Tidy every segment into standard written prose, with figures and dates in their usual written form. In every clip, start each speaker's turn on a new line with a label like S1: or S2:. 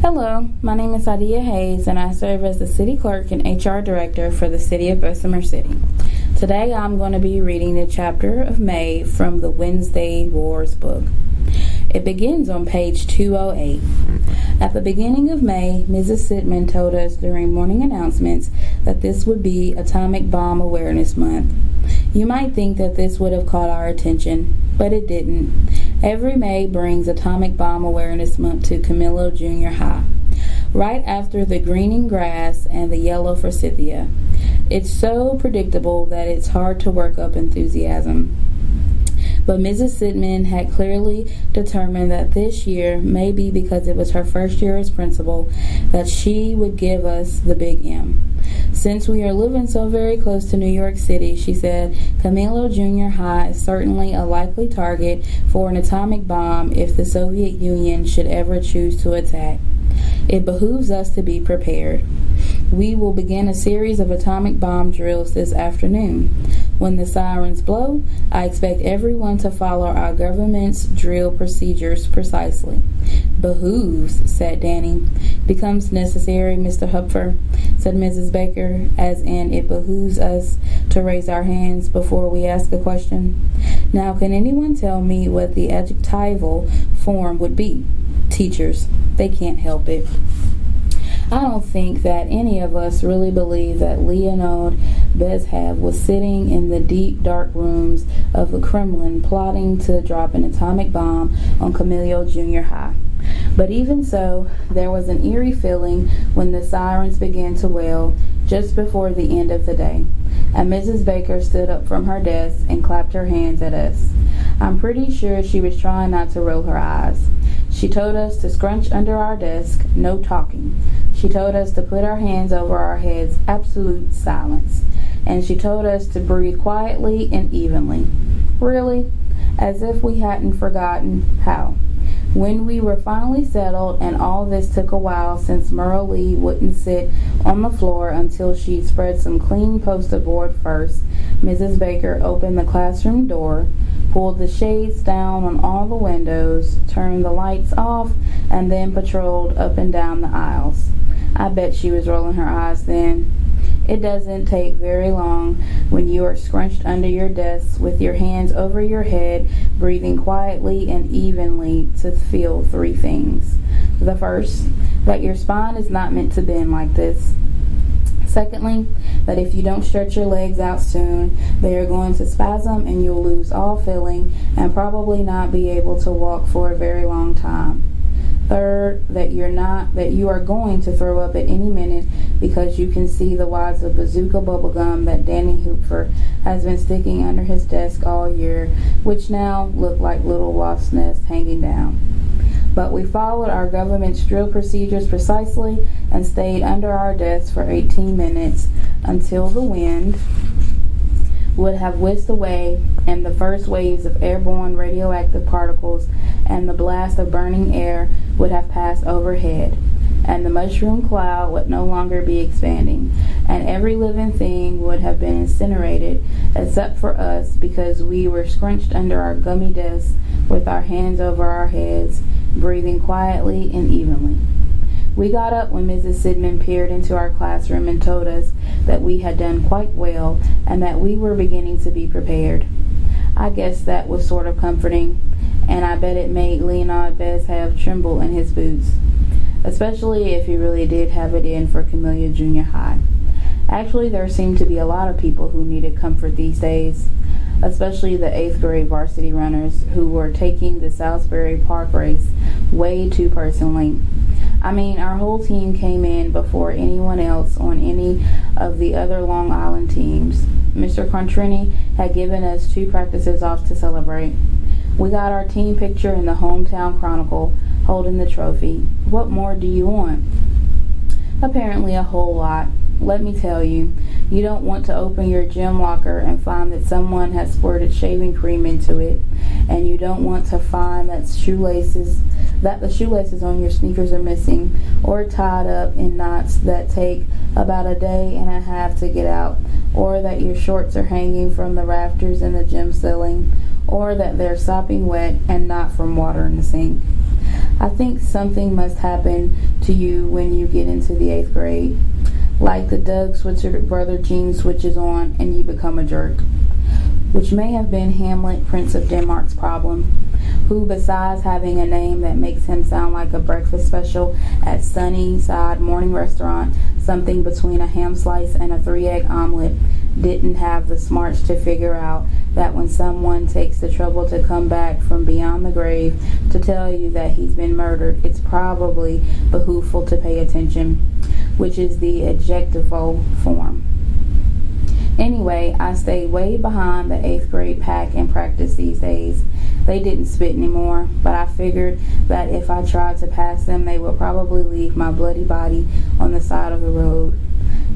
S1: Hello, my name is Hydeia and I serve as the City Clerk and HR Director for the City of Bessemer City. Today I'm going to be reading the chapter of May from the Wednesday Wars book. It begins on page 208. At the beginning of May, Mrs. Sidman told us during morning announcements that this would be Atomic Bomb Awareness Month. You might think that this would have caught our attention, but it didn't. Every May brings Atomic Bomb Awareness Month to Camillo Junior High, right after the greening grass and the yellow forsythia. It's so predictable that it's hard to work up enthusiasm. But Mrs. Sidman had clearly determined that this year, maybe because it was her first year as principal, that she would give us the big M. Since we are living so very close to New York City, she said, Camillo Junior High is certainly a likely target for an atomic bomb if the Soviet Union should ever choose to attack. It behooves us to be prepared. We will begin a series of atomic bomb drills this afternoon. When the sirens blow, I expect everyone to follow our government's drill procedures precisely. Behooves, said Danny. Becomes necessary, Mr. Hupfer, said Mrs. Baker, as in it behooves us to raise our hands before we ask a question. Now, can anyone tell me what the adjectival form would be? Teachers. They can't help it. I don't think that any of us really believe that Leonid Bezhev was sitting in the deep, dark rooms of the Kremlin plotting to drop an atomic bomb on Camillo Junior High. But even so, there was an eerie feeling when the sirens began to wail just before the end of the day, and Mrs. Baker stood up from her desk and clapped her hands at us. I'm pretty sure she was trying not to roll her eyes. She told us to scrunch under our desk, no talking. She told us to put our hands over our heads, absolute silence. And she told us to breathe quietly and evenly. Really? As if we hadn't forgotten how. When we were finally settled, and all this took a while since Merle Lee wouldn't sit on the floor until she'd spread some clean poster board first, Mrs. Baker opened the classroom door, pulled the shades down on all the windows, turned the lights off, and then patrolled up and down the aisles. I bet she was rolling her eyes then. It doesn't take very long when you are scrunched under your desk with your hands over your head, breathing quietly and evenly to feel three things. The first, that your spine is not meant to bend like this. Secondly, that if you don't stretch your legs out soon, they are going to spasm and you'll lose all feeling and probably not be able to walk for a very long time. Third, that you are going to throw up at any minute because you can see the wads of bazooka bubblegum that Danny Hooper has been sticking under his desk all year, which now look like little wasp nests hanging down. But we followed our government's drill procedures precisely and stayed under our desks for 18 minutes until the wind would have whisked away and the first waves of airborne radioactive particles and the blast of burning air would have passed overhead, and the mushroom cloud would no longer be expanding, and every living thing would have been incinerated except for us because we were scrunched under our gummy desks with our hands over our heads, breathing quietly and evenly. We got up when Mrs. Sidman peered into our classroom and told us that we had done quite well and that we were beginning to be prepared. I guess that was sort of comforting, and I bet it made Leonid Bezhev tremble in his boots, especially if he really did have it in for Camillo Junior High. Actually, there seemed to be a lot of people who needed comfort these days, especially the 8th grade varsity runners who were taking the Salisbury Park race way too personally. I mean, our whole team came in before anyone else on any of the other Long Island teams. Mr. Contrini had given us 2 practices off to celebrate. We got our team picture in the Hometown Chronicle, holding the trophy. What more do you want? Apparently a whole lot. Let me tell you, you don't want to open your gym locker and find that someone has squirted shaving cream into it, and you don't want to find that the shoelaces on your sneakers are missing or tied up in knots that take about a day and a half to get out, or that your shorts are hanging from the rafters in the gym ceiling, or that they're sopping wet and not from water in the sink. I think something must happen to you when you get into the 8th grade. Like the Doug Switzer brother gene switches on and you become a jerk. Which may have been Hamlet, Prince of Denmark's problem, who, besides having a name that makes him sound like a breakfast special at Sunnyside Morning Restaurant, something between a ham slice and a 3-egg omelet, didn't have the smarts to figure out that when someone takes the trouble to come back from beyond the grave to tell you that he's been murdered, it's probably behooveful to pay attention, which is the adjectival form. Anyway, I stayed way behind the 8th grade pack in practice these days. They didn't spit anymore, but I figured that if I tried to pass them, they would probably leave my bloody body on the side of the road.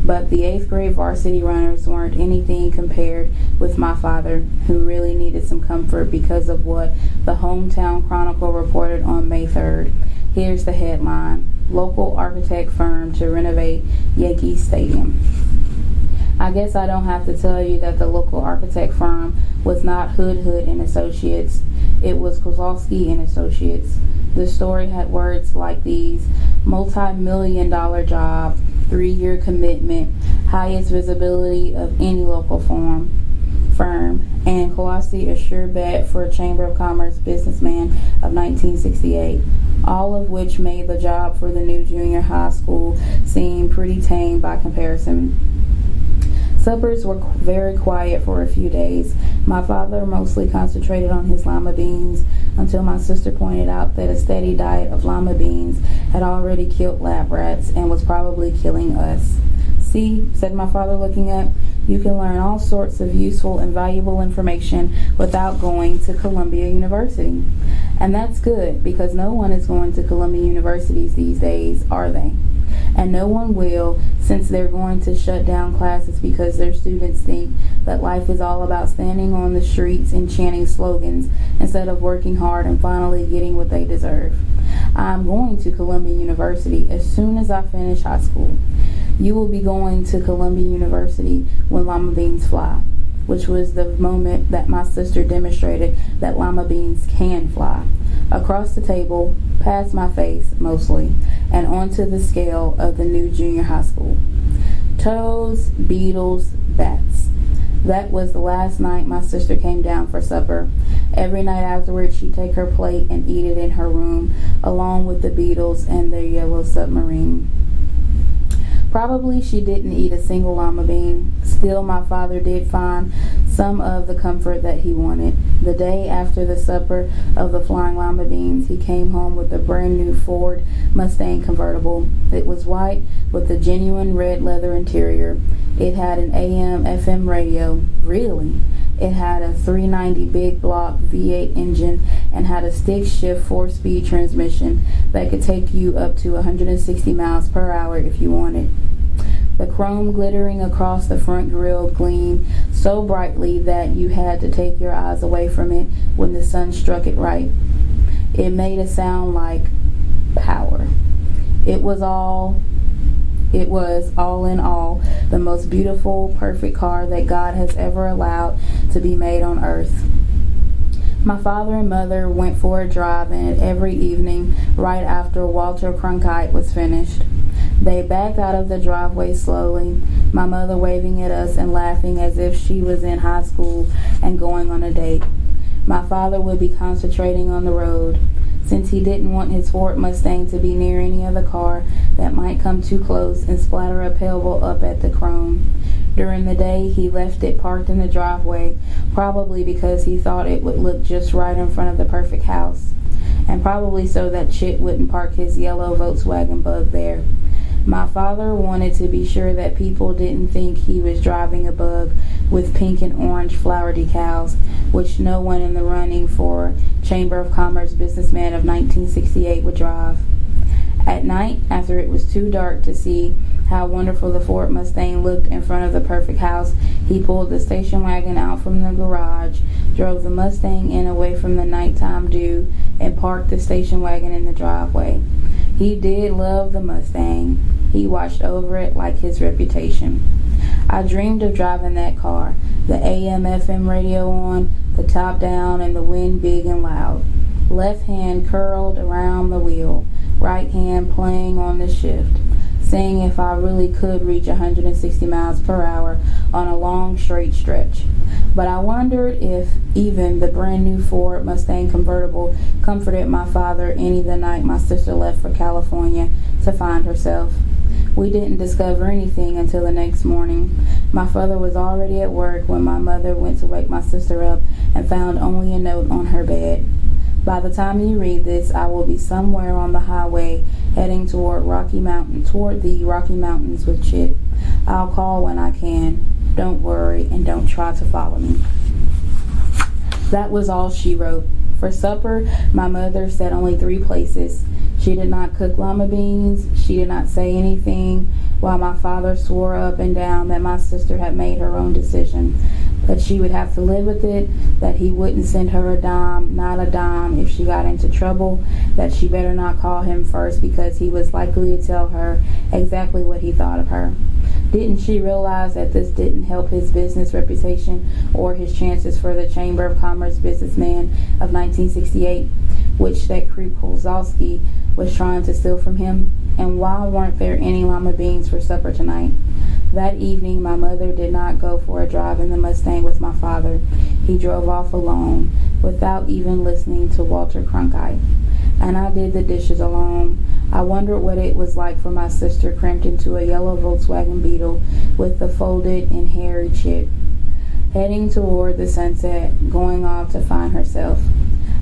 S1: But the 8th grade varsity runners weren't anything compared with my father, who really needed some comfort because of what the Hometown Chronicle reported on May 3rd. Here's the headline: Local architect firm to renovate Yankee Stadium. I guess I don't have to tell you that the local architect firm was not Hood and Associates. It was Kozlowski and Associates. The story had words like these: multi-million-dollar job, 3-year commitment, highest visibility of any local firm, and Kozlowski a sure bet for a Chamber of Commerce businessman of 1968. All of which made the job for the new junior high school seem pretty tame by comparison. Suppers were very quiet for a few days. My father mostly concentrated on his lima beans until my sister pointed out that a steady diet of lima beans had already killed lab rats and was probably killing us. See, said my father, looking up, you can learn all sorts of useful and valuable information without going to Columbia University. And that's good, because no one is going to Columbia Universities these days, are they? And no one will, since they're going to shut down classes because their students think that life is all about standing on the streets and chanting slogans instead of working hard and finally getting what they deserve. I'm going to Columbia University as soon as I finish high school. You will be going to Columbia University when lima beans fly, which was the moment that my sister demonstrated that lima beans can fly. Across the table, past my face mostly, and onto the scale of the new junior high school. Toads, beetles, bats. That was the last night my sister came down for supper. Every night afterwards, she'd take her plate and eat it in her room, along with the beetles and their yellow submarine. Probably she didn't eat a single lima bean. Still, my father did find some of the comfort that he wanted. The day after the supper of the flying lima beans, he came home with a brand new Ford Mustang convertible. It was white with a genuine red leather interior. It had an AM/FM radio. Really? It had a 390 big block V8 engine and had a stick shift 4-speed transmission that could take you up to 160 miles per hour if you wanted. The chrome glittering across the front grille gleamed so brightly that you had to take your eyes away from it when the sun struck it right. It made a sound like power. It was all in all the most beautiful, perfect car that God has ever allowed to be made on earth. My father and mother went for a drive in it every evening right after Walter Cronkite was finished. They backed out of the driveway slowly, my mother waving at us and laughing as if she was in high school and going on a date. My father would be concentrating on the road, since he didn't want his Ford Mustang to be near any other car that might come too close and splatter a pebble up at the chrome. During the day, he left it parked in the driveway, probably because he thought it would look just right in front of the perfect house, and probably so that Chit wouldn't park his yellow Volkswagen Bug there. My father wanted to be sure that people didn't think he was driving a Bug with pink and orange flower decals, which no one in the running for Chamber of Commerce businessman of 1968 would drive. At night, after it was too dark to see how wonderful the Ford Mustang looked in front of the perfect house, he pulled the station wagon out from the garage, drove the Mustang in away from the nighttime dew, and parked the station wagon in the driveway. He did love the Mustang. He watched over it like his reputation. I dreamed of driving that car, the AM/FM radio on, the top down, and the wind big and loud. left hand curled around the wheel, right hand playing on the shift, seeing if I really could reach 160 miles per hour on a long straight stretch. But I wondered if even the brand new Ford Mustang convertible comforted my father any the night my sister left for California to find herself. We didn't discover anything until the next morning. My father was already at work when my mother went to wake my sister up and found only a note on her bed. By the time you read this, I will be somewhere on the highway heading toward the Rocky Mountains with Chip. I'll call when I can. Don't worry and don't try to follow me. That was all she wrote. For supper, my mother said only 3 places. She did not cook lima beans. She did not say anything, while my father swore up and down that my sister had made her own decision, that she would have to live with it, that he wouldn't send her a dime, not a dime, if she got into trouble, that she better not call him first because he was likely to tell her exactly what he thought of her. Didn't she realize that this didn't help his business reputation or his chances for the Chamber of Commerce businessman of 1968, which that creep Kozlowski was trying to steal from him? And why weren't there any lima beans for supper tonight? That evening, my mother did not go for a drive in the Mustang with my father. He drove off alone, without even listening to Walter Cronkite. And I did the dishes alone. I wondered what it was like for my sister cramped into a yellow Volkswagen Beetle with the folded and hairy Chip, heading toward the sunset, going off to find herself.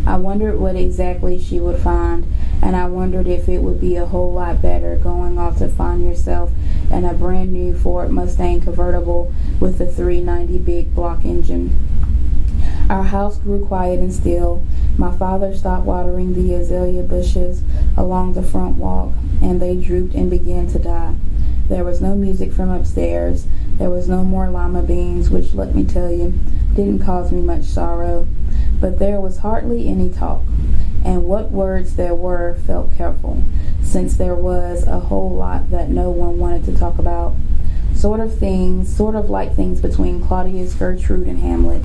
S1: I wondered what exactly she would find, and I wondered if it would be a whole lot better going off to find yourself in a brand new Ford Mustang convertible with a 390 big block engine. Our house grew quiet and still. My father stopped watering the azalea bushes along the front walk, and they drooped and began to die. There was no music from upstairs. There was no more lima beans, which, let me tell you, didn't cause me much sorrow. But there was hardly any talk, and what words there were felt careful, since there was a whole lot that no one wanted to talk about. Sort of like things between Claudius, Gertrude, and Hamlet.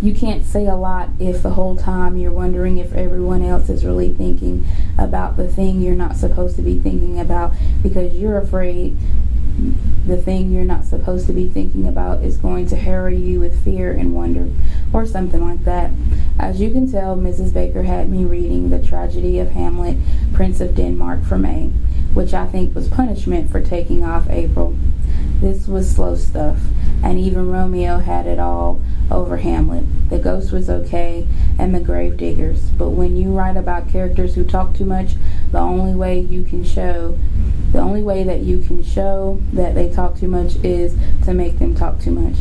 S1: You can't say a lot if the whole time you're wondering if everyone else is really thinking about the thing you're not supposed to be thinking about because you're afraid the thing you're not supposed to be thinking about is going to harrow you with fear and wonder, or something like that. As you can tell, Mrs. Baker had me reading The Tragedy of Hamlet, Prince of Denmark for May, which I think was punishment for taking off April. This was slow stuff, and even Romeo had it all over Hamlet. The Ghost was okay, and the Grave Diggers. But when you write about characters who talk too much, the only way that you can show that they talk too much is to make them talk too much.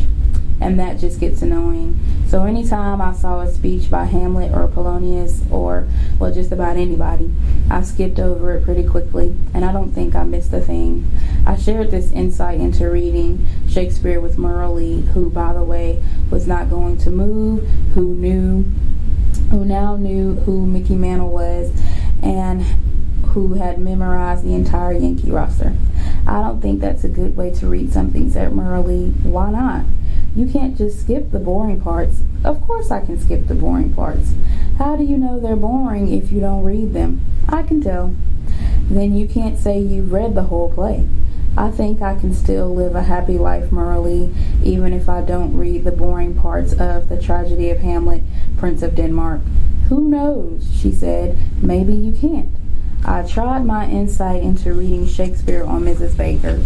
S1: And that just gets annoying. So anytime I saw a speech by Hamlet or Polonius or, well, just about anybody, I skipped over it pretty quickly, and I don't think I missed a thing. I shared this insight into reading Shakespeare with Merle Lee, who, by the way, was not going to move, who now knew who Mickey Mantle was, and who had memorized the entire Yankee roster. I don't think that's a good way to read something, said Merle Lee. Why not? You can't just skip the boring parts. Of course I can skip the boring parts. How do you know they're boring if you don't read them? I can tell. Then you can't say you've read the whole play. I think I can still live a happy life, Merle Lee, even if I don't read the boring parts of The Tragedy of Hamlet, Prince of Denmark. Who knows, she said. Maybe you can't. I tried my insight into reading Shakespeare on Mrs. Baker.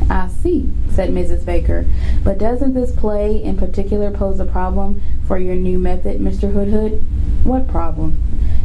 S1: I see, said Mrs. Baker, but doesn't this play in particular pose a problem for your new method, Mr. Hoodhood? What problem?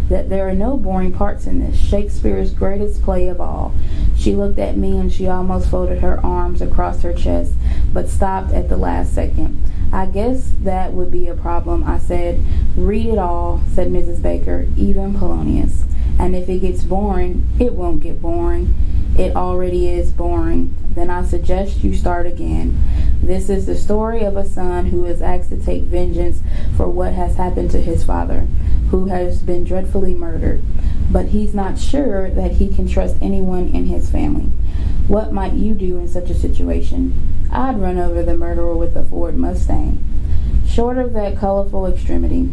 S1: That there are no boring parts in this, Shakespeare's greatest play of all. She looked at me and she almost folded her arms across her chest, but stopped at the last second. I guess that would be a problem, I said. Read it all, said Mrs. Baker, even Polonius. And if it gets boring, it won't get boring. It already is boring. Then I suggest you start again. This is the story of a son who is asked to take vengeance for what has happened to his father, who has been dreadfully murdered. But he's not sure that he can trust anyone in his family. What might you do in such a situation? I'd run over the murderer with a Ford Mustang. Short of that colorful extremity.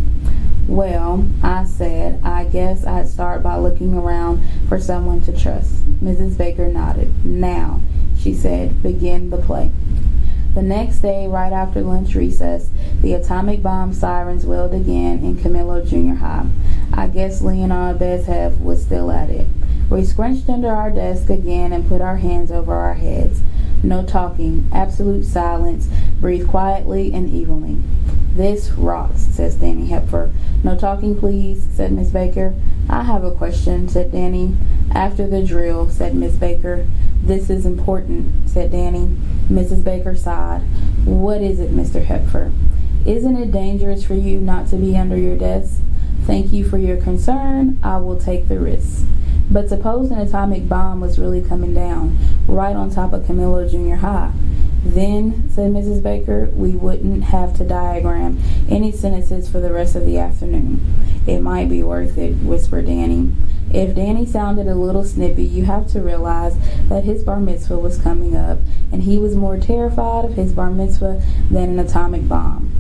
S1: Well, I said, I guess I'd start by looking around for someone to trust. Mrs. Baker nodded. Now, she said, begin the play. The next day, right after lunch recess, the atomic bomb sirens wailed again in Camillo Junior High. I guess Leonard Bezhev was still at it. We scrunched under our desk again and put our hands over our heads. No talking, absolute silence, breathe quietly and evenly. This rocks, says Danny Hepfer. No talking, please, said Miss Baker. I have a question, said Danny. After the drill, said Miss Baker. This is important, said Danny. Mrs. Baker sighed. What is it, Mr. Hepfer? Isn't it dangerous for you not to be under your desk? Thank you for your concern. I will take the risk. But suppose an atomic bomb was really coming down, right on top of Camillo Junior High. Then, said Mrs. Baker, we wouldn't have to diagram any sentences for the rest of the afternoon. It might be worth it, whispered Danny. If Danny sounded a little snippy, you have to realize that his bar mitzvah was coming up, and he was more terrified of his bar mitzvah than an atomic bomb.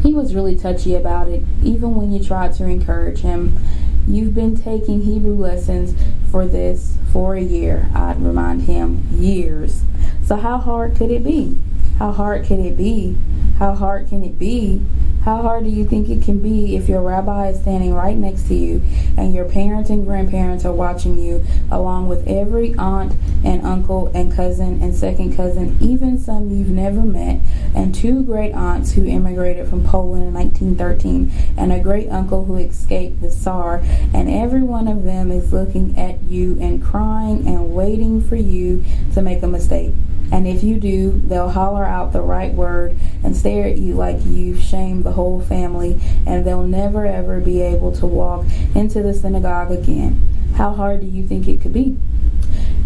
S1: He was really touchy about it, even when you tried to encourage him. You've been taking Hebrew lessons for a year, I'd remind him. Years. So how hard could it be? How hard can it be? How hard can it be? How hard do you think it can be if your rabbi is standing right next to you and your parents and grandparents are watching you, along with every aunt and uncle and cousin and second cousin, even some you've never met, and two great aunts who immigrated from Poland in 1913, and a great uncle who escaped the Tsar, and every one of them is looking at you and crying and waiting for you to make a mistake. And if you do, they'll holler out the right word and stare at you like you've shamed the whole family, and they'll never ever be able to walk into the synagogue again. How hard do you think it could be?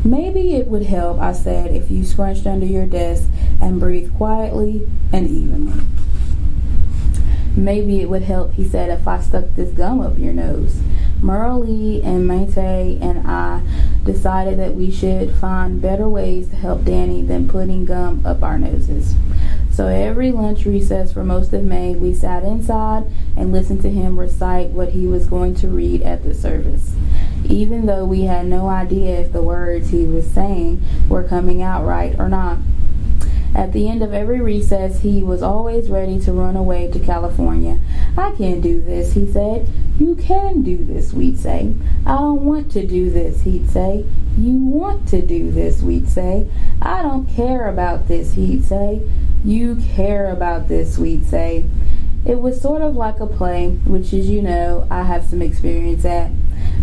S1: Maybe it would help, I said, if you scrunched under your desk and breathed quietly and evenly. Maybe it would help, he said, if I stuck this gum up your nose. Merle and Mayte and I decided that we should find better ways to help Danny than putting gum up our noses. So every lunch recess for most of May, we sat inside and listened to him recite what he was going to read at the service, even though we had no idea if the words he was saying were coming out right or not. At the end of every recess, he was always ready to run away to California. I can't do this, he said. You can do this, we'd say. I don't want to do this, he'd say. You want to do this, we'd say. I don't care about this, he'd say. You care about this, we'd say. It was sort of like a play, which, as you know, I have some experience at.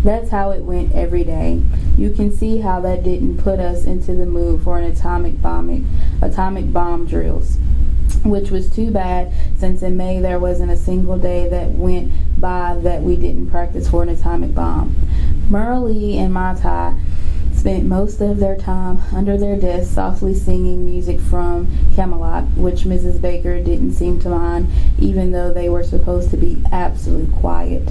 S1: That's how it went every day. You can see how that didn't put us into the mood for an atomic bomb drills, which was too bad, since in May there wasn't a single day that went by that we didn't practice for an atomic bomb. Merle and Matai spent most of their time under their desks softly singing music from Camelot, which Mrs. Baker didn't seem to mind, even though they were supposed to be absolute quiet.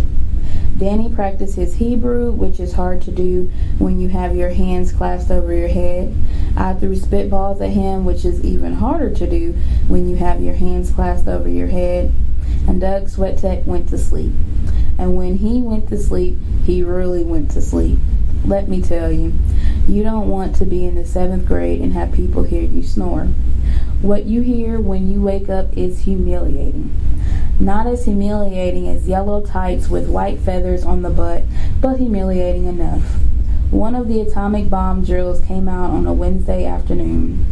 S1: Danny practiced his Hebrew, which is hard to do when you have your hands clasped over your head. I threw spitballs at him, which is even harder to do when you have your hands clasped over your head. And Doug Swetek went to sleep. And when he went to sleep, he really went to sleep. Let me tell you, you don't want to be in the 7th grade and have people hear you snore. What you hear when you wake up is humiliating. Not as humiliating as yellow tights with white feathers on the butt, but humiliating enough. One of the atomic bomb drills came out on a Wednesday afternoon.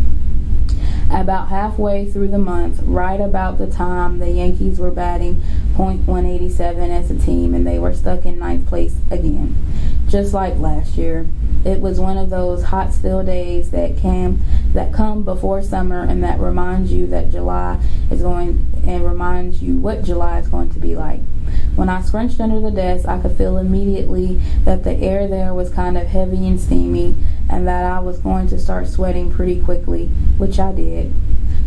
S1: About halfway through the month, right about the time the Yankees were batting .187 as a team, and they were stuck in 9th place again, just like last year. It was one of those hot, still days that come before summer, and that reminds you that reminds you what July is going to be like. When I scrunched under the desk, I could feel immediately that the air there was kind of heavy and steamy, and that I was going to start sweating pretty quickly, which I did.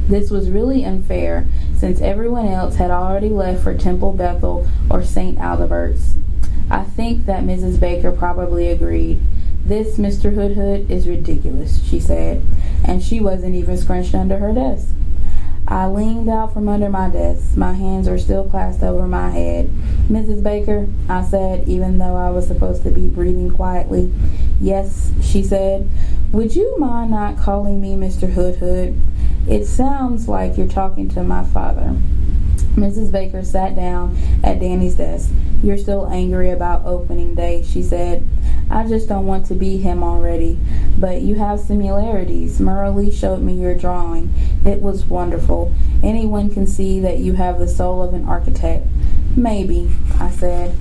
S1: This was really unfair, since everyone else had already left for Temple Bethel or St. Albert's. I think that Mrs. Baker probably agreed. This, Mr. Hood, is ridiculous, she said, and she wasn't even scrunched under her desk. I leaned out from under my desk. My hands were still clasped over my head. "Mrs. Baker," I said, even though I was supposed to be breathing quietly. "Yes," she said. "Would you mind not calling me Mr. Hood? It sounds like you're talking to my father." Mrs. Baker sat down at Danny's desk. "You're still angry about opening day," she said. "I just don't want to be him already. But you have similarities. Merle showed me your drawing. It was wonderful. Anyone can see that you have the soul of an architect." "Maybe," I said.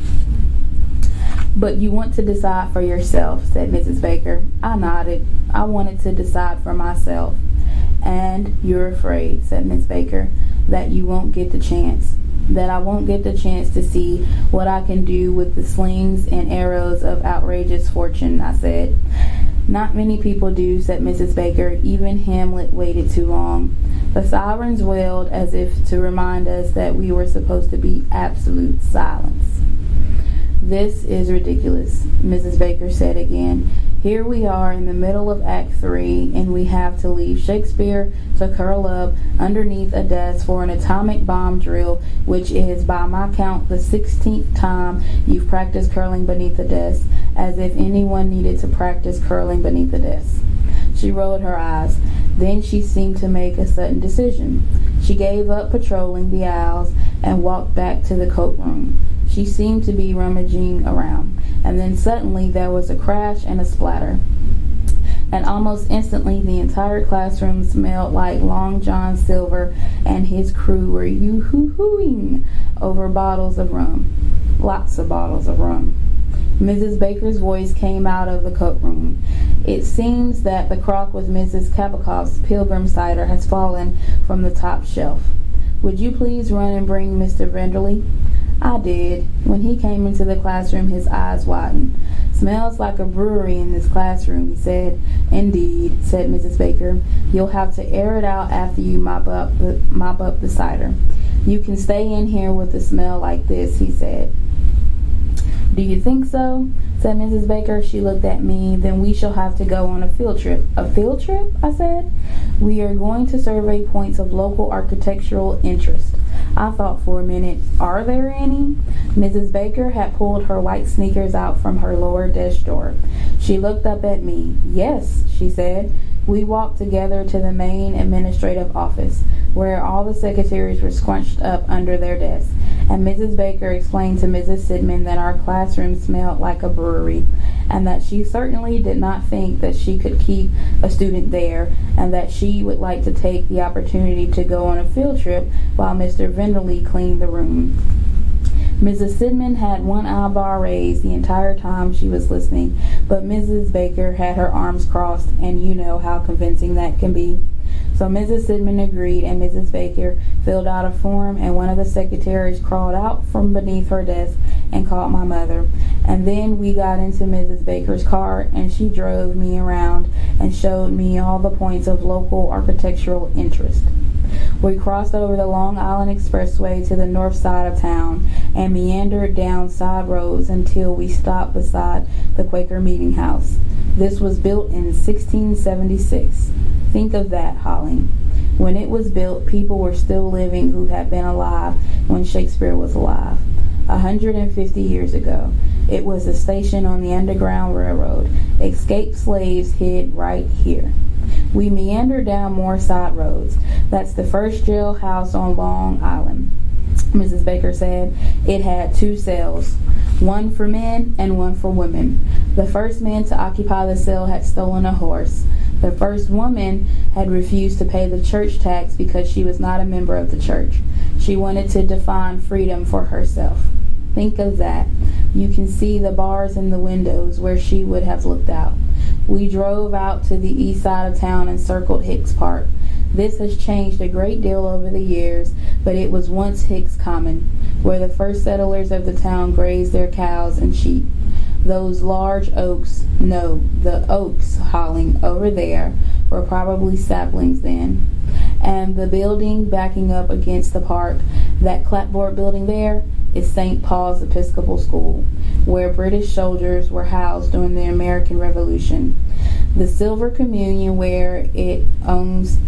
S1: "But you want to decide for yourself," said Mrs. Baker. I nodded. I wanted to decide for myself. "And you're afraid," said Miss Baker, "that you won't get the chance. That I won't get the chance to see what I can do with the slings and arrows of outrageous fortune," I said. "Not many people do," said Mrs. Baker. "Even Hamlet waited too long." The sirens wailed as if to remind us that we were supposed to be absolute silence. "This is ridiculous," Mrs. Baker said again. "Here we are in the middle of Act 3, and we have to leave Shakespeare to curl up underneath a desk for an atomic bomb drill, which is, by my count, the 16th time you've practiced curling beneath a desk, as if anyone needed to practice curling beneath a desk." She rolled her eyes. Then she seemed to make a sudden decision. She gave up patrolling the aisles and walked back to the coat room. She seemed to be rummaging around, and then suddenly there was a crash and a splatter. And almost instantly the entire classroom smelled like Long John Silver and his crew were yoo-hoo-hooing over bottles of rum. Lots of bottles of rum. Mrs. Baker's voice came out of the coat room. "It seems that the crock with Mrs. Kapikoff's Pilgrim cider has fallen from the top shelf. Would you please run and bring Mr. Venderley?" I did. When he came into the classroom, his eyes widened. "Smells like a brewery in this classroom," he said. "Indeed," said Mrs. Baker. "You'll have to air it out after you mop up the cider. You can stay in here with a smell like this," he said. "Do you think so?" said Mrs. Baker. She looked at me. "Then we shall have to go on a field trip." "A field trip?" I said. "We are going to survey points of local architectural interest." I thought for a minute. "Are there any?" Mrs. Baker had pulled her white sneakers out from her lower desk drawer. She looked up at me. "Yes," she said. We walked together to the main administrative office, where all the secretaries were scrunched up under their desks, and Mrs. Baker explained to Mrs. Sidman that our classroom smelled like a brewery, and that she certainly did not think that she could keep a student there, and that she would like to take the opportunity to go on a field trip while Mr. Venderley cleaned the room. Mrs. Sidman had one eyebrow raised the entire time she was listening, but Mrs. Baker had her arms crossed, and you know how convincing that can be. So Mrs. Sidman agreed, and Mrs. Baker filled out a form, and one of the secretaries crawled out from beneath her desk and called my mother. And then we got into Mrs. Baker's car, and she drove me around and showed me all the points of local architectural interest. We crossed over the Long Island Expressway to the north side of town and meandered down side roads until we stopped beside the Quaker Meeting House. This was built in 1676. Think of that, Holly. When it was built, people were still living who had been alive when Shakespeare was alive. 150 years ago. It was a station on the Underground Railroad. Escaped slaves hid right here. We meandered down more side roads. "That's the first jailhouse on Long Island," Mrs. Baker said. "It had 2 cells, one for men and one for women. The first man to occupy the cell had stolen a horse. The first woman had refused to pay the church tax because she was not a member of the church. She wanted to define freedom for herself. Think of that. You can see the bars in the windows where she would have looked out. We drove out to the east side of town and circled Hicks Park. This has changed a great deal over the years, but it was once Hicks Common, where the first settlers of the town grazed their cows and sheep. Those large oaks, no, the oaks, Holling, over there, were probably saplings then. And the building backing up against the park, that clapboard building there, is St. Paul's Episcopal School, where British soldiers were housed during the American Revolution. The Silver Communion, where it owns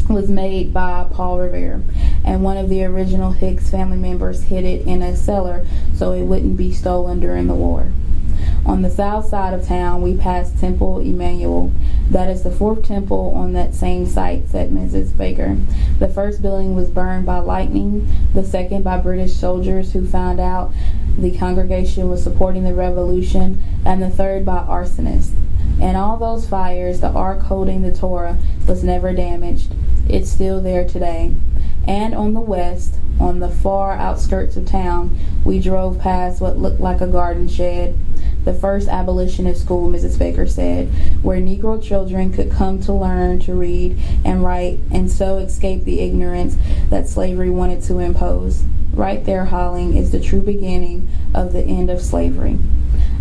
S1: was made by Paul Revere, and one of the original Hicks family members hid it in a cellar so it wouldn't be stolen during the war. On the south side of town, we passed Temple Emmanuel. That is the fourth temple on that same site, said Mrs. Baker. The first building was burned by lightning, the second by British soldiers who found out the congregation was supporting the revolution, and the third by arsonists. In all those fires, the ark holding the Torah was never damaged. It's still there today. And on the west, on the far outskirts of town, we drove past what looked like a garden shed. The first abolitionist school, Mrs. Baker said, where Negro children could come to learn to read and write and so escape the ignorance that slavery wanted to impose. Right there, Holling, is the true beginning of the end of slavery.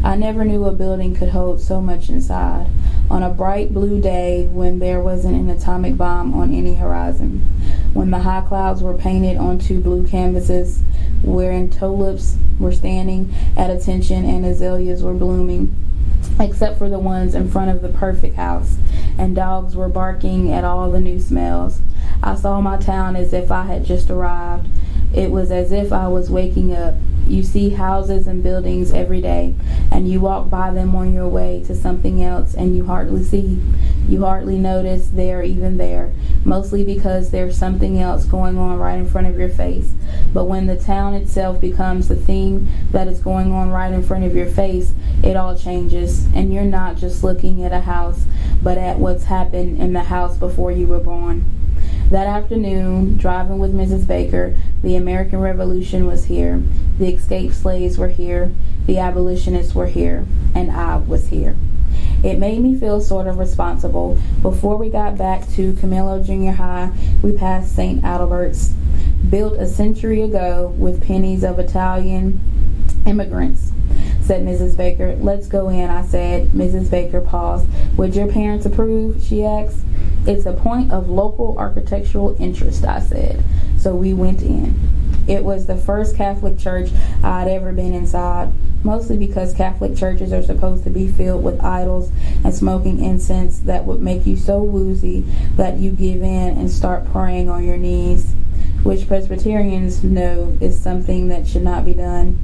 S1: I never knew a building could hold so much inside. On a bright blue day when there wasn't an atomic bomb on any horizon, when the high clouds were painted onto blue canvases, wherein tulips were standing at attention and azaleas were blooming, except for the ones in front of the perfect house, and dogs were barking at all the new smells. I saw my town as if I had just arrived. It was as if I was waking up. You see houses and buildings every day, and you walk by them on your way to something else, and you hardly notice they're even there, mostly because there's something else going on right in front of your face. But when the town itself becomes the thing that is going on right in front of your face, it all changes, and you're not just looking at a house, but at what's happened in the house before you were born. That afternoon, driving with Mrs. Baker, the American Revolution was here, the escaped slaves were here, the abolitionists were here, and I was here. It made me feel sort of responsible. Before we got back to Camillo Junior High, we passed St. Adalbert's, built a century ago with pennies of Italian immigrants, said Mrs. Baker. Let's go in, I said. Mrs. Baker paused. Would your parents approve? She asked. It's a point of local architectural interest, I said. So we went in. It was the first Catholic church I'd ever been inside, mostly because Catholic churches are supposed to be filled with idols and smoking incense that would make you so woozy that you give in and start praying on your knees, which Presbyterians know is something that should not be done.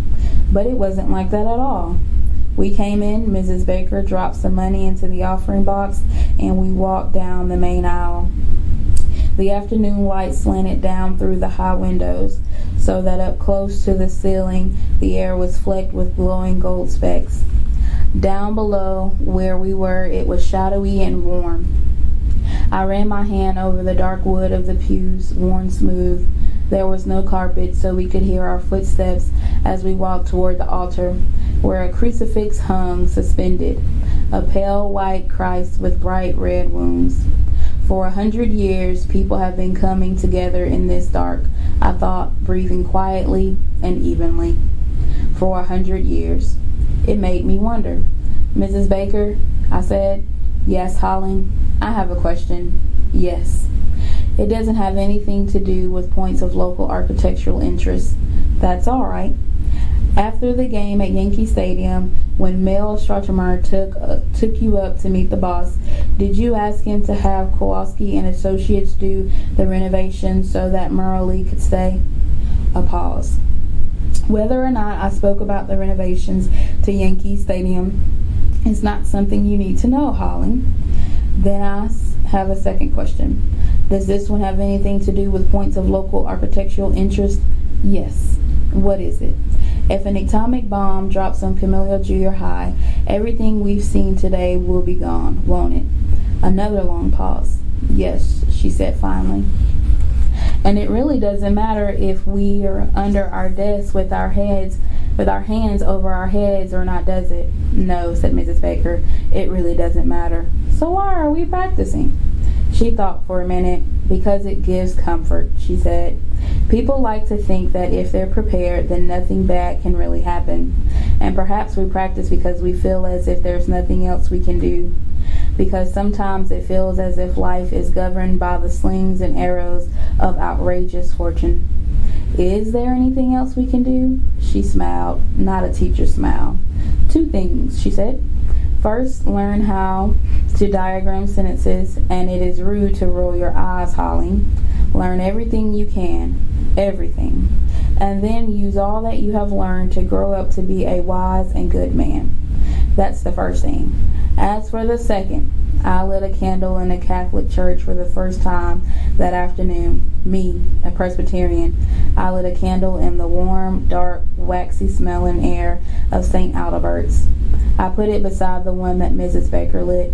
S1: But it wasn't like that at all. We came in, Mrs. Baker dropped some money into the offering box, and we walked down the main aisle. The afternoon light slanted down through the high windows, so that up close to the ceiling the air was flecked with glowing gold specks. Down below where we were, it was shadowy and warm. I ran my hand over the dark wood of the pews, worn smooth. There was no carpet, so we could hear our footsteps as we walked toward the altar, where a crucifix hung suspended, a pale white Christ with bright red wounds. For 100 years, people have been coming together in this dark, I thought, breathing quietly and evenly. For 100 years. It made me wonder. Mrs. Baker, I said. Yes, Holling, I have a question. Yes. It doesn't have anything to do with points of local architectural interest. That's all right. After the game at Yankee Stadium, when Mel Strottimer took you up to meet the boss, did you ask him to have Kowalski and Associates do the renovation so that Merle Lee could stay? A pause. Whether or not I spoke about the renovations to Yankee Stadium is not something you need to know, Holling. Then I have a second question. Does this one have anything to do with points of local architectural interest? Yes. What is it? If an atomic bomb drops on Camillo Junior High, everything we've seen today will be gone, won't it? Another long pause. Yes, she said finally. And it really doesn't matter if we are under our desks with our hands over our heads or not, does it? No, said Mrs. Baker. It really doesn't matter. So why are we practicing? She thought for a minute. Because it gives comfort, she said. People like to think that if they're prepared, then nothing bad can really happen. And perhaps we practice because we feel as if there's nothing else we can do. Because sometimes it feels as if life is governed by the slings and arrows of outrageous fortune. Is there anything else we can do? She smiled, not a teacher smile. 2 things, she said. First, learn how to diagram sentences, and it is rude to roll your eyes, Holly. Learn everything you can, everything, and then use all that you have learned to grow up to be a wise and good man. That's the first thing. As for the second, I lit a candle in a Catholic church for the first time that afternoon. Me, a Presbyterian, I lit a candle in the warm, dark, waxy-smelling air of St. Adalbert's. I put it beside the one that Mrs. Baker lit.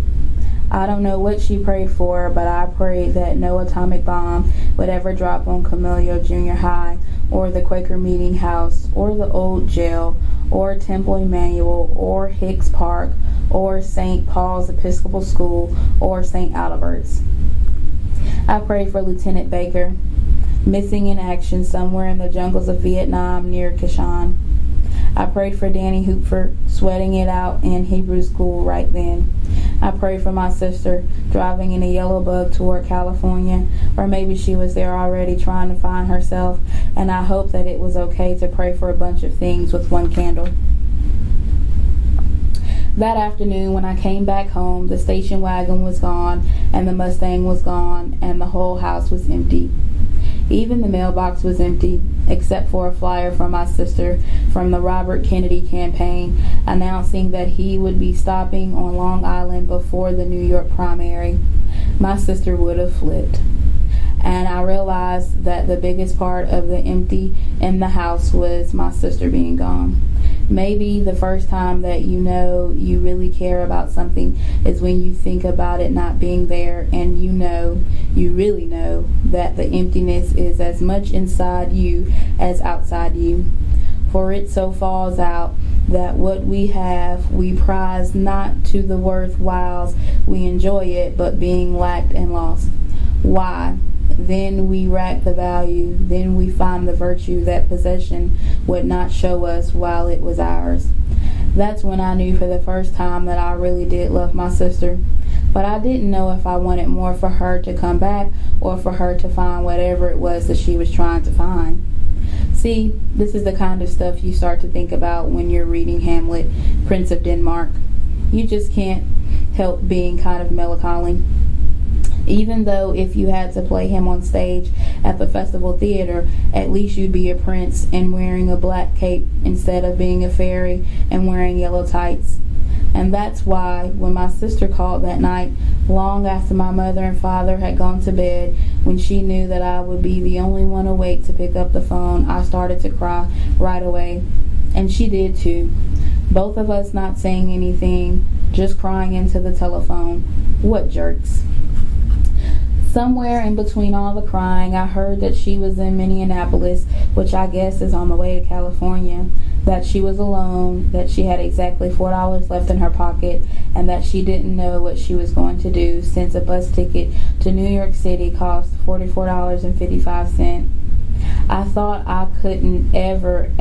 S1: I don't know what she prayed for, but I prayed that no atomic bomb would ever drop on Camillo Junior High, or the Quaker Meeting House, or the old jail, or Temple Emmanuel, or Hicks Park, or St. Paul's Episcopal School, or St. Adalbert's. I prayed for Lieutenant Baker, missing in action somewhere in the jungles of Vietnam near Kashan. I prayed for Danny Hoopford, sweating it out in Hebrew school right then. I prayed for my sister, driving in a yellow bug toward California, or maybe she was there already trying to find herself, and I hoped that it was okay to pray for a bunch of things with one candle. That afternoon, when I came back home, the station wagon was gone, and the Mustang was gone, and the whole house was empty. Even the mailbox was empty, except for a flyer from my sister from the Robert Kennedy campaign announcing that he would be stopping on Long Island before the New York primary. My sister would have flipped. And I realized that the biggest part of the empty in the house was my sister being gone. Maybe the first time that you know you really care about something is when you think about it not being there, and you really know that the emptiness is as much inside you as outside you. For it so falls out that what we have we prize not to the worthwhiles we enjoy it, but being lacked and lost. Why? Then we rack the value, then we find the virtue that possession would not show us while it was ours. That's when I knew for the first time that I really did love my sister. But I didn't know if I wanted more for her to come back or for her to find whatever it was that she was trying to find. See, this is the kind of stuff you start to think about when you're reading Hamlet, Prince of Denmark. You just can't help being kind of melancholy. Even though if you had to play him on stage at the Festival Theater, at least you'd be a prince and wearing a black cape instead of being a fairy and wearing yellow tights. And that's why when my sister called that night, long after my mother and father had gone to bed, when she knew that I would be the only one awake to pick up the phone, I started to cry right away. And she did too. Both of us not saying anything, just crying into the telephone. What jerks. Somewhere in between all the crying, I heard that she was in Minneapolis, which I guess is on the way to California, that she was alone, that she had exactly $4 left in her pocket, and that she didn't know what she was going to do since a bus ticket to New York City cost $44.55. I thought I couldn't ever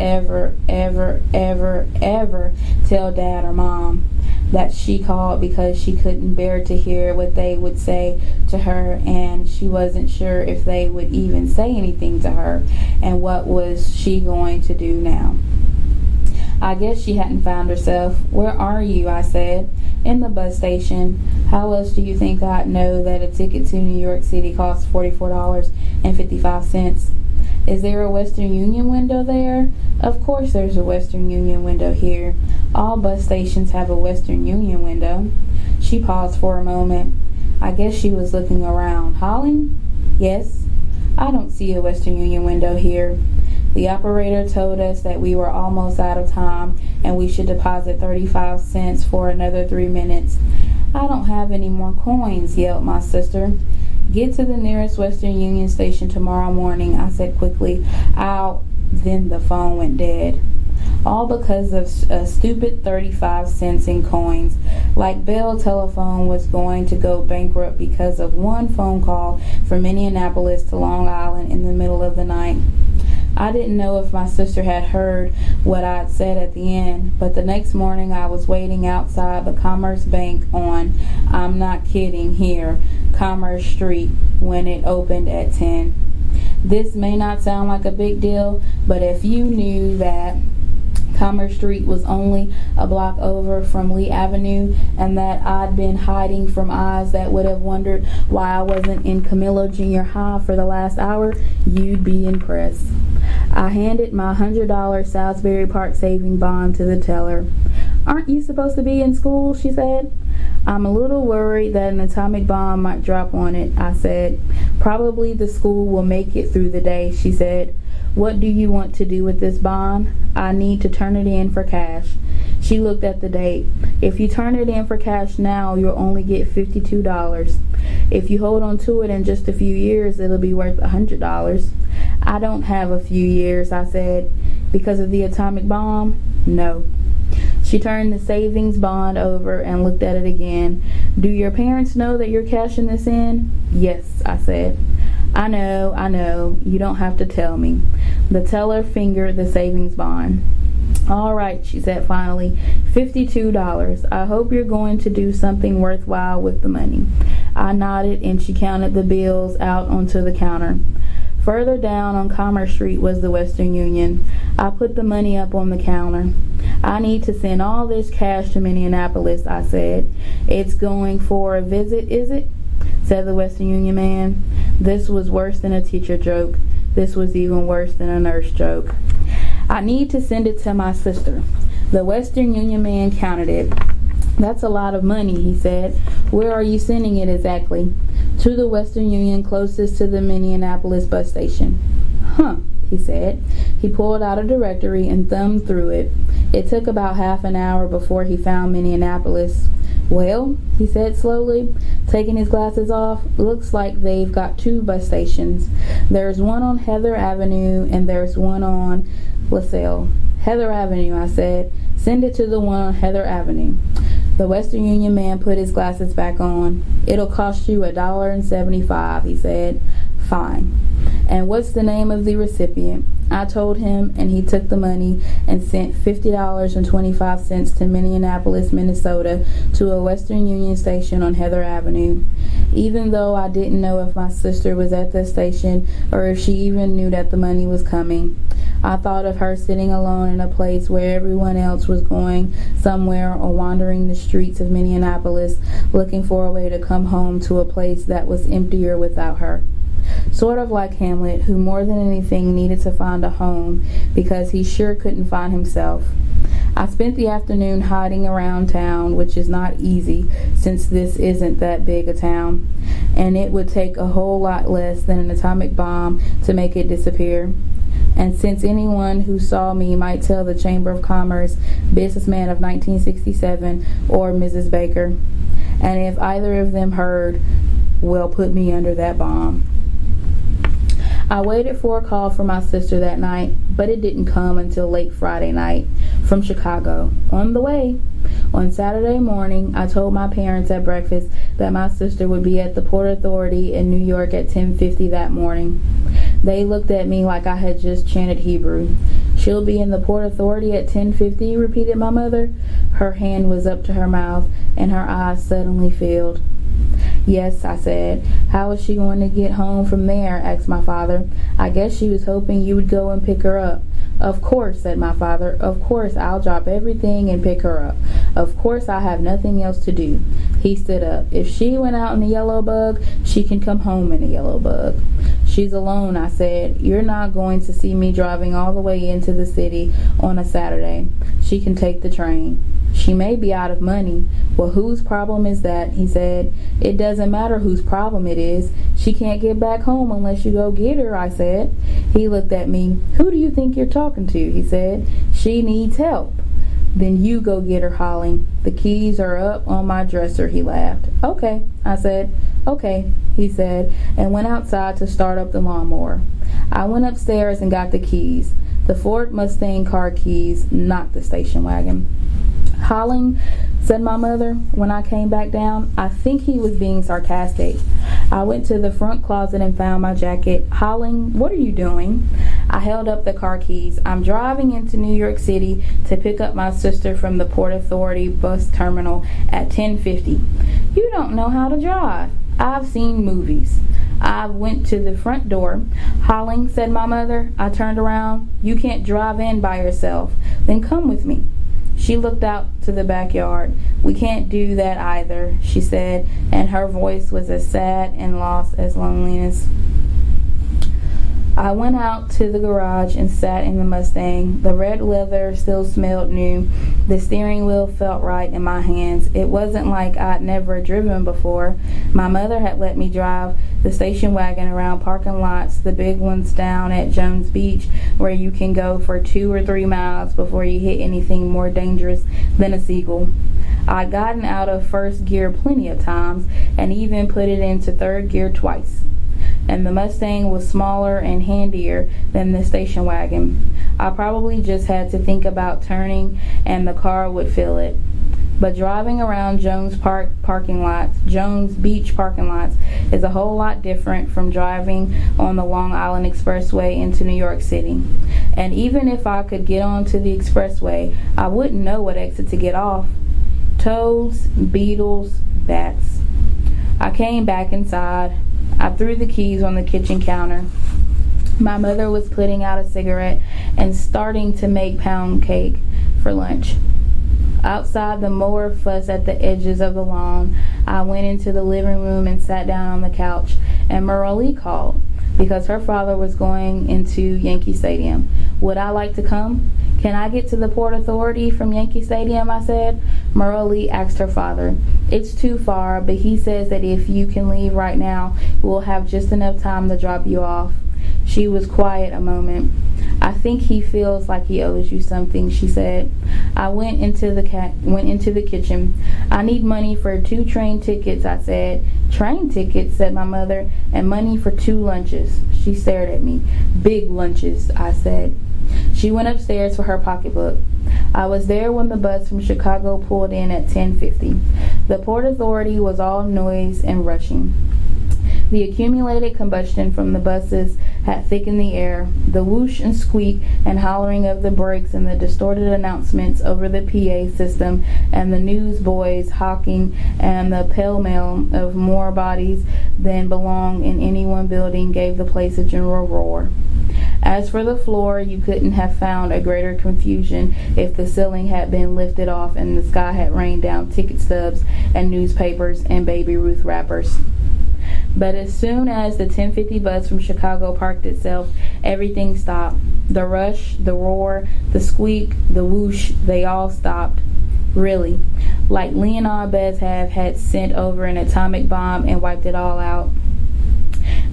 S1: tell Dad or Mom that she called because she couldn't bear to hear what they would say to her, and she wasn't sure if they would even say anything to her, and what was she going to do now. I guess she hadn't found herself. Where are you? I said. In the bus station. How else do you think I'd know that a ticket to New York City costs $44.55? Is there a Western Union window there? Of course there's a Western Union window here. All bus stations have a Western Union window. She paused for a moment. I guess she was looking around. Holly? Yes. I don't see a Western Union window here. The operator told us that we were almost out of time and we should deposit 35 cents for another 3 minutes. I don't have any more coins, yelled my sister. Get to the nearest Western Union station tomorrow morning, I said quickly. Ow. Then the phone went dead. All because of a stupid 35 cents in coins. Like Bell Telephone was going to go bankrupt because of one phone call from Minneapolis to Long Island in the middle of the night. I didn't know if my sister had heard what I'd said at the end, but the next morning I was waiting outside the Commerce Bank on, I'm not kidding here, Commerce Street, when it opened at 10. This may not sound like a big deal, but if you knew that Commerce Street was only a block over from Lee Avenue, and that I'd been hiding from eyes that would have wondered why I wasn't in Camillo Junior High for the last hour, you'd be impressed. I handed my $100 Salisbury Park saving bond to the teller. "Aren't you supposed to be in school?" she said. "I'm a little worried that an atomic bomb might drop on it," I said. "Probably the school will make it through the day," she said. "What do you want to do with this bond?" "I need to turn it in for cash." She looked at the date. "If you turn it in for cash now, you'll only get $52. If you hold on to it in just a few years, it'll be worth $100. "I don't have a few years," I said. "Because of the atomic bomb?" "No." She turned the savings bond over and looked at it again. "Do your parents know that you're cashing this in?" "Yes," I said. I know. You don't have to tell me." The teller fingered the savings bond. "All right," she said finally. $52. I hope you're going to do something worthwhile with the money." I nodded, and she counted the bills out onto the counter. Further down on Commerce Street was the Western Union. I put the money up on the counter. "I need to send all this cash to Minneapolis," I said. "It's going for a visit, is it?" said the Western Union man. This was worse than a teacher joke. This was even worse than a nurse joke. "I need to send it to my sister." The Western Union man counted it. "That's a lot of money," he said. "Where are you sending it exactly?" "To the Western Union closest to the Minneapolis bus station." "Huh," he said. He pulled out a directory and thumbed through it. It took about half an hour before he found Minneapolis. "Well," he said slowly, taking his glasses off, "looks like they've got 2 bus stations. There's one on Heather Avenue and there's one on LaSalle." "Heather Avenue," I said. "Send it to the one on Heather Avenue." The Western Union man put his glasses back on. "It'll cost you $1.75, he said. "Fine. And what's the name of the recipient?" I told him, and he took the money and sent $50.25 to Minneapolis, Minnesota, to a Western Union station on Heather Avenue. Even though I didn't know if my sister was at the station or if she even knew that the money was coming, I thought of her sitting alone in a place where everyone else was going somewhere or wandering the streets of Minneapolis looking for a way to come home to a place that was emptier without her. Sort of like Hamlet, who more than anything needed to find a home because he sure couldn't find himself. I spent the afternoon hiding around town, which is not easy since this isn't that big a town, and it would take a whole lot less than an atomic bomb to make it disappear. And since anyone who saw me might tell the Chamber of Commerce businessman of 1967 or Mrs. Baker, and if either of them heard, well, put me under that bomb. I waited for a call from my sister that night, but it didn't come until late Friday night from Chicago. On the way. On Saturday morning, I told my parents at breakfast that my sister would be at the Port Authority in New York at 10:50 that morning. They looked at me like I had just chanted Hebrew. "She'll be in the Port Authority at 10:50, repeated my mother. Her hand was up to her mouth, and her eyes suddenly filled. "Yes," I said. "How is she going to get home from there?" asked my father. "I guess she was hoping you would go and pick her up." "Of course," said my father. "Of course I'll drop everything and pick her up. Of course I have nothing else to do." He stood up. "If she went out in the yellow bug, she can come home in the yellow bug." "She's alone," I said. "You're not going to see me driving all the way into the city on a Saturday. She can take the train." "She may be out of money." "Well, whose problem is that?" he said. "It doesn't matter whose problem it is. She can't get back home unless you go get her," I said. He looked at me. "Who do you think you're talking to?" he said. "She needs help." "Then you go get her, Holly. The keys are up on my dresser," he laughed. "Okay," I said. "Okay," he said, and went outside to start up the lawnmower. I went upstairs and got the keys. The Ford Mustang car keys, not the station wagon. "Holling," said my mother when I came back down. I think he was being sarcastic. I went to the front closet and found my jacket. "Holling, what are you doing?" I held up the car keys. "I'm driving into New York City to pick up my sister from the Port Authority bus terminal at 10:50. "You don't know how to drive." "I've seen movies." I went to the front door. "Holling," said my mother. I turned around. "You can't drive in by yourself. Then come with me. She looked out to the backyard. We can't do that either, she said, and her voice was as sad and lost as loneliness. I went out to the garage and sat in the Mustang. The red leather still smelled new. The steering wheel felt right in my hands. It wasn't like I'd never driven before. My mother had let me drive the station wagon around parking lots, the big ones down at Jones Beach, where you can go for 2 or 3 miles before you hit anything more dangerous than a seagull. I'd gotten out of first gear plenty of times and even put it into third gear twice. And the Mustang was smaller and handier than the station wagon. I probably just had to think about turning and the car would feel it. But driving around Jones Beach parking lots is a whole lot different from driving on the Long Island Expressway into New York City. And even if I could get onto the expressway, I wouldn't know what exit to get off. Toads, beetles, bats. I came back inside. I threw the keys on the kitchen counter. My mother was putting out a cigarette and starting to make pound cake for lunch. Outside, the mower fussed at the edges of the lawn. I went into the living room and sat down on the couch, and Merle called because her father was going into Yankee Stadium. Would I like to come? Can I get to the Port Authority from Yankee Stadium? I said. Merle asked her father. It's too far, but he says that if you can leave right now, we'll have just enough time to drop you off. She was quiet a moment. I think he feels like he owes you something, she said. I went into the kitchen. I need money for 2 train tickets, I said. Train tickets, said my mother, and money for 2 lunches. She stared at me. Big lunches, I said. She went upstairs for her pocketbook. I was there when the bus from Chicago pulled in at 10:50. The Port Authority was all noise and rushing. The accumulated combustion from the buses had thickened the air. The whoosh and squeak and hollering of the brakes and the distorted announcements over the PA system and the newsboys hawking and the pell-mell of more bodies than belong in any one building gave the place a general roar. As for the floor, you couldn't have found a greater confusion if the ceiling had been lifted off and the sky had rained down ticket stubs and newspapers and Baby Ruth wrappers. But as soon as the 10:50 bus from Chicago parked itself, everything stopped. The rush, the roar, the squeak, the whoosh, they all stopped. Really. Like Leonard Bezhab had sent over an atomic bomb and wiped it all out.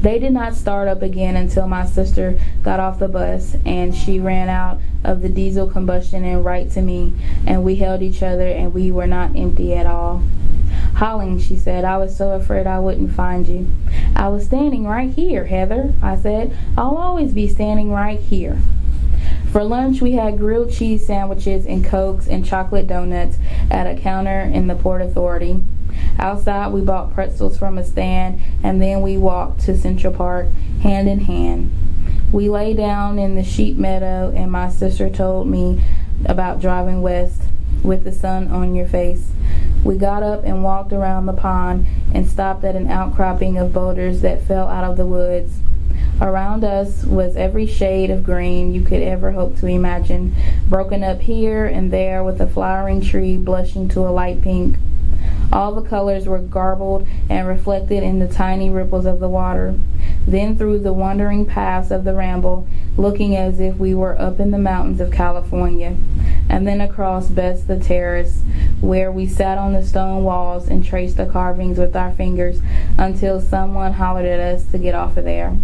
S1: They did not start up again until my sister got off the bus and she ran out of the diesel combustion and right to me, and we held each other and we were not empty at all. Holling, she said, I was so afraid I wouldn't find you. I was standing right here, Heather, I said. I'll always be standing right here. For lunch, we had grilled cheese sandwiches and Cokes and chocolate donuts at a counter in the Port Authority. Outside, we bought pretzels from a stand, and then we walked to Central Park, hand in hand. We lay down in the sheep meadow, and my sister told me about driving west with the sun on your face. We got up and walked around the pond and stopped at an outcropping of boulders that fell out of the woods. Around us was every shade of green you could ever hope to imagine, broken up here and there with a flowering tree blushing to a light pink. All the colors were garbled and reflected in the tiny ripples of the water. Then through the wandering paths of the ramble, looking as if we were up in the mountains of California. And then across Best Terrace, where we sat on the stone walls and traced the carvings with our fingers until someone hollered at us to get off of there.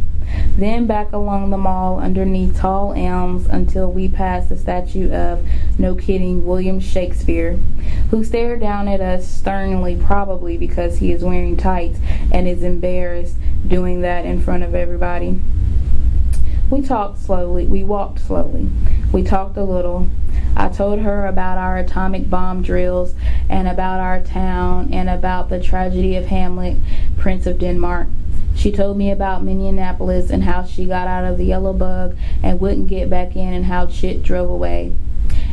S1: Then back along the mall underneath tall elms until we passed the statue of, no kidding, William Shakespeare, who stared down at us sternly, probably because he is wearing tights and is embarrassed doing that in front of everybody. We walked slowly. We talked a little. I told her about our atomic bomb drills and about our town and about the tragedy of Hamlet, Prince of Denmark. She told me about Minneapolis and how she got out of the yellow bug and wouldn't get back in and how Chit drove away.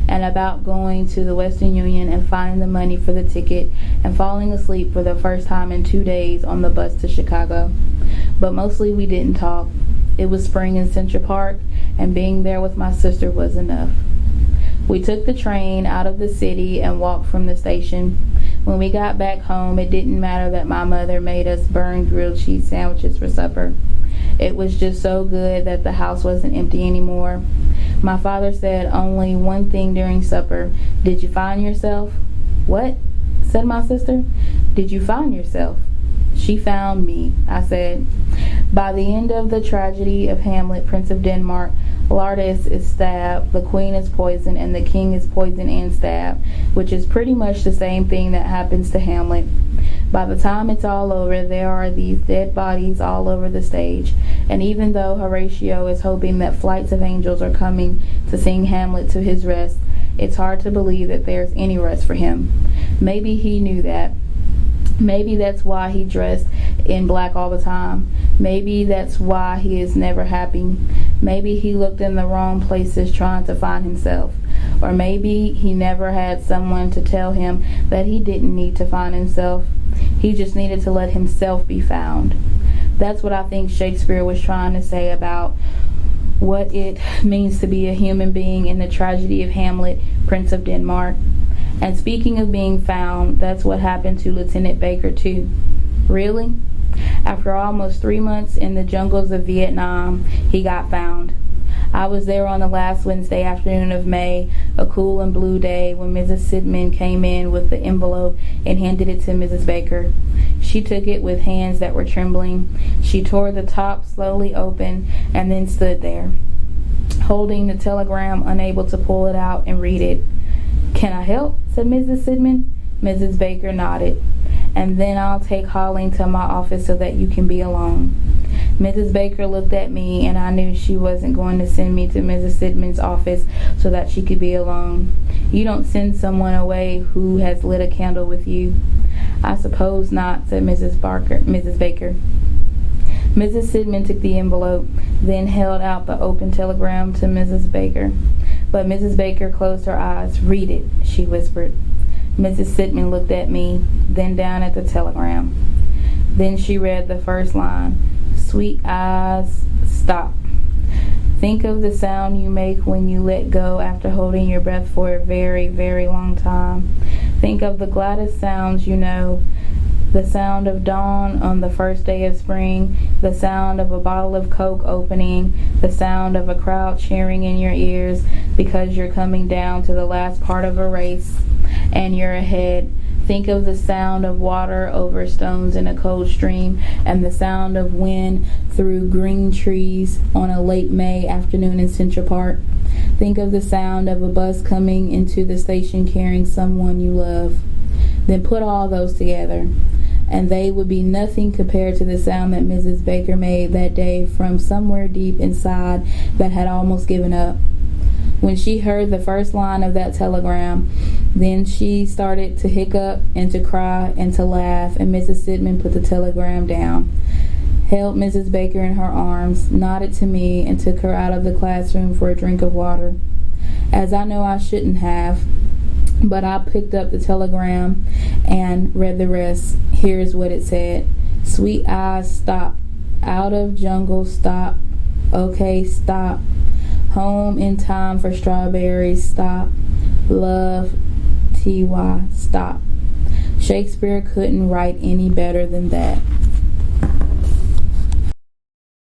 S1: And about going to the Western Union and finding the money for the ticket and falling asleep for the first time in 2 days on the bus to Chicago. But mostly we didn't talk. It was spring in Central Park, and being there with my sister was enough. We took the train out of the city and walked from the station. When we got back home, it didn't matter that my mother made us burn grilled cheese sandwiches for supper. It was just so good that the house wasn't empty anymore. My father said only one thing during supper. "Did you find yourself?" "What?" said my sister. "Did you find yourself?" "She found me," I said. By the end of the tragedy of Hamlet, Prince of Denmark, Laertes is stabbed, the queen is poisoned, and the king is poisoned and stabbed, which is pretty much the same thing that happens to Hamlet. By the time it's all over, there are these dead bodies all over the stage, and even though Horatio is hoping that flights of angels are coming to sing Hamlet to his rest, it's hard to believe that there's any rest for him. Maybe he knew that. Maybe that's why he dressed in black all the time. Maybe that's why he is never happy. Maybe he looked in the wrong places trying to find himself. Or maybe he never had someone to tell him that he didn't need to find himself. He just needed to let himself be found. That's what I think Shakespeare was trying to say about what it means to be a human being in the tragedy of Hamlet, Prince of Denmark. And speaking of being found, that's what happened to Lieutenant Baker too. Really? After almost 3 months in the jungles of Vietnam, he got found. I was there on the last Wednesday afternoon of May, a cool and blue day, when Mrs. Sidman came in with the envelope and handed it to Mrs. Baker. She took it with hands that were trembling. She tore the top slowly open and then stood there, holding the telegram, unable to pull it out and read it. "Can I help?" said Mrs. Sidman. Mrs. Baker nodded. "And then I'll take Holling to my office so that you can be alone." Mrs. Baker looked at me, and I knew she wasn't going to send me to Mrs. Sidman's office so that she could be alone. "You don't send someone away who has lit a candle with you." "I suppose not," said Mrs. Baker. Mrs. Sidman took the envelope, then held out the open telegram to Mrs. Baker. But Mrs. Baker closed her eyes. "Read it," she whispered. Mrs. Sidman looked at me, then down at the telegram. Then she read the first line. "Sweet eyes, stop. Think of the sound you make when you let go after holding your breath for a very, very long time. Think of the gladdest sounds you know. The sound of dawn on the first day of spring, the sound of a bottle of Coke opening, the sound of a crowd cheering in your ears because you're coming down to the last part of a race and you're ahead. Think of the sound of water over stones in a cold stream and the sound of wind through green trees on a late May afternoon in Central Park. Think of the sound of a bus coming into the station carrying someone you love. Then put all those together, and they would be nothing compared to the sound that Mrs. Baker made that day from somewhere deep inside that had almost given up. When she heard the first line of that telegram, then she started to hiccup and to cry and to laugh, and Mrs. Sidman put the telegram down, held Mrs. Baker in her arms, nodded to me, and took her out of the classroom for a drink of water. As I know I shouldn't have, but I picked up the telegram and read the rest. Here's what it said. "Sweet eyes, stop. Out of jungle, stop. Okay, stop. Home in time for strawberries, stop. Love, T.Y., stop." Shakespeare couldn't write any better than that.